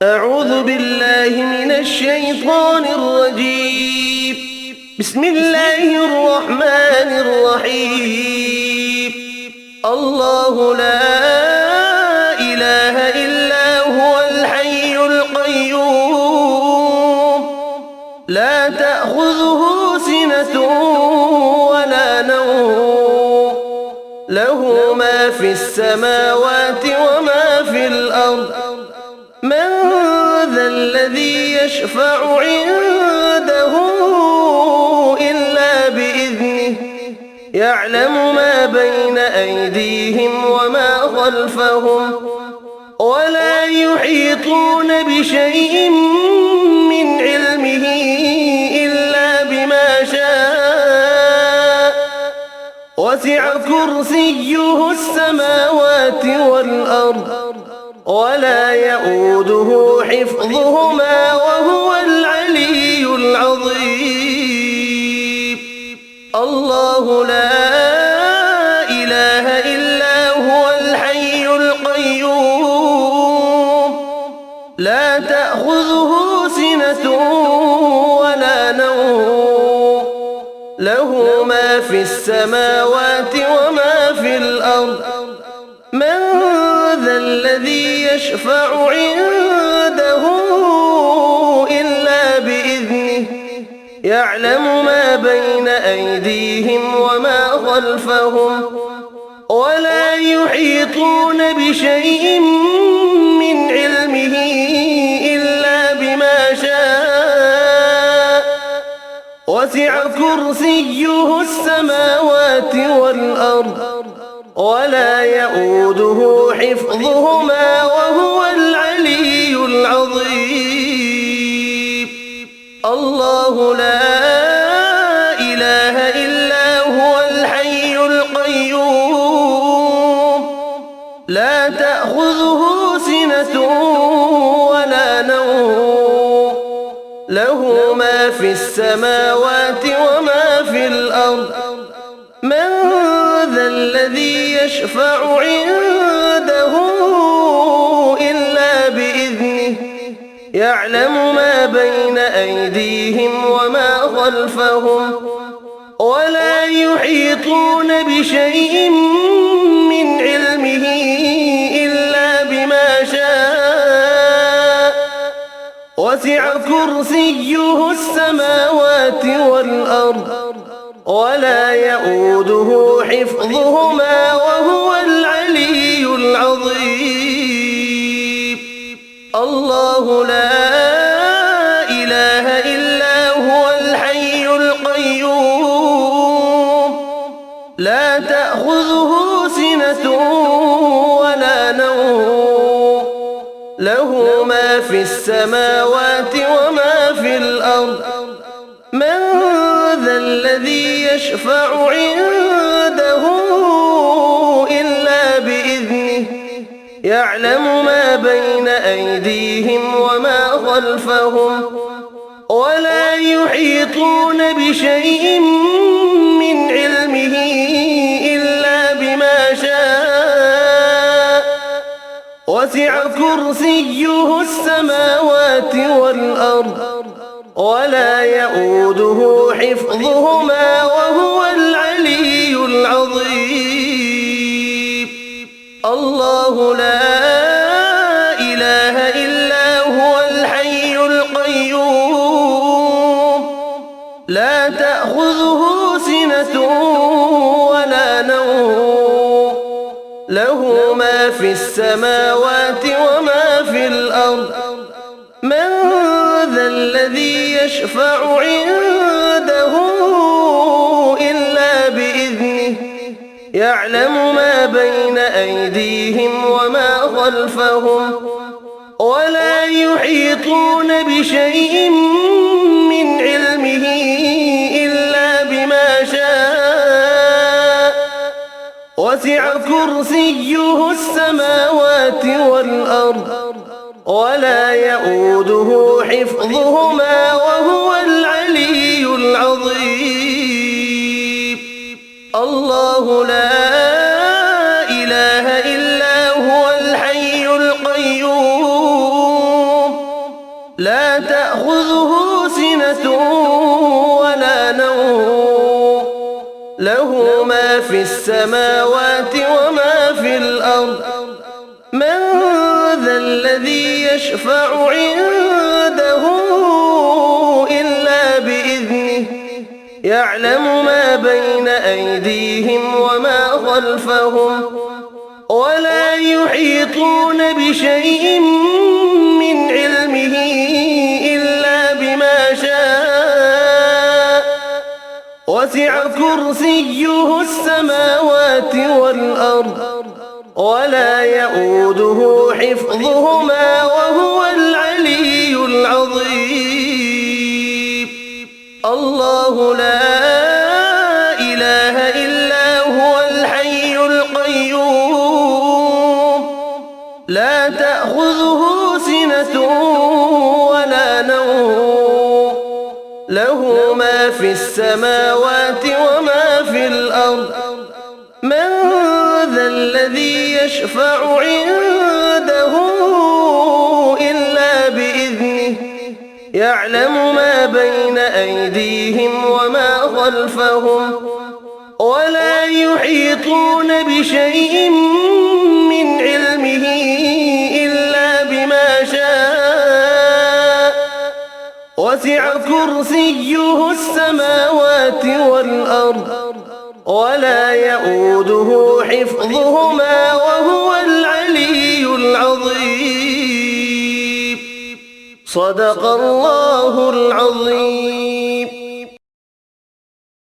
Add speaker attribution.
Speaker 1: أعوذ بالله من الشيطان الرجيم. بسم الله الرحمن الرحيم. الله لا إله إلا هو الحي القيوم، لا تأخذه سنة ولا نوم، له ما في السماوات وما في الأرض. من ذا الذي يشفع عنده إلا بإذنه، يعلم ما بين أيديهم وما خلفهم، ولا يحيطون بشيء من علمه إلا بما شاء، وسع كرسيه السماوات والأرض، ولا يؤوده حفظهما وهو العلي العظيم. الله لا إله إلا هو الحي القيوم، لا تأخذه سنة ولا نوم، له ما في السماوات وما في الأرض. من ذا الذي يشفع عنده إلا بإذنه، يعلم ما بين أيديهم وما خلفهم، ولا يحيطون بشيء من علمه إلا بما شاء، وسع كرسيه السماوات والأرض، ولا يؤوده حفظهما وهو العلي العظيم. الله لا إله إلا هو الحي القيوم، لا تأخذه سنة ولا نوم، له ما في السماوات وما في الأرض. من ذا الذي يشفع عنده إلا بإذنه، يعلم ما بين أيديهم وما خلفهم، ولا يحيطون بشيء من علمه إلا بما شاء، وسع كرسيه السماوات والأرض، ولا يؤوده حفظهما وهو العلي العظيم. الله لا إله إلا هو الحي القيوم، لا تأخذه سنة ولا نوم، له ما في السماوات وما في الأرض. من ذا الذي يشفع عنده إلا بإذنه، يعلم ما بين أيديهم وما خلفهم، ولا يحيطون بشيء من علمه إلا بما شاء، وسع كرسيه السماوات والأرض، ولا يؤوده حفظهما وهو العلي العظيم. الله لا إله إلا هو الحي القيوم، لا تأخذه سنة ولا نوم، له ما في السماوات وما في الأرض. من ذا الذي يشفع عنده إلا بإذنه، يعلم ما بين أيديهم وما خلفهم، ولا يحيطون بشيء من علمه إلا بما شاء، وسع كرسيه السماوات والأرض، ولا يؤوده حفظهما وهو العلي العظيم. الله لا إله إلا هو الحي القيوم، لا تأخذه سنة ولا نوم له ما في السماوات وما في الأرض من ذا الذي يشفع عنده إلا بإذنه يعلم ما بين أيديهم وما خلفهم ولا يحيطون بشيء من علمه إلا بما شاء وسع كرسيه السماوات والأرض ولا يؤوده حفظهما وهو العلي العظيم الله لا إله إلا هو الحي القيوم لا تأخذه سنة ولا نوم له ما في السماوات وما في الأرض من ذا الذي يشفع عنده إلا بإذنه يعلم ما بين أيديهم وما خلفهم ولا يحيطون بشيء من علمه إلا بما شاء وسع كرسيه السماوات والأرض ولا يؤوده حفظهما وهو العلي العظيم صدق الله العظيم.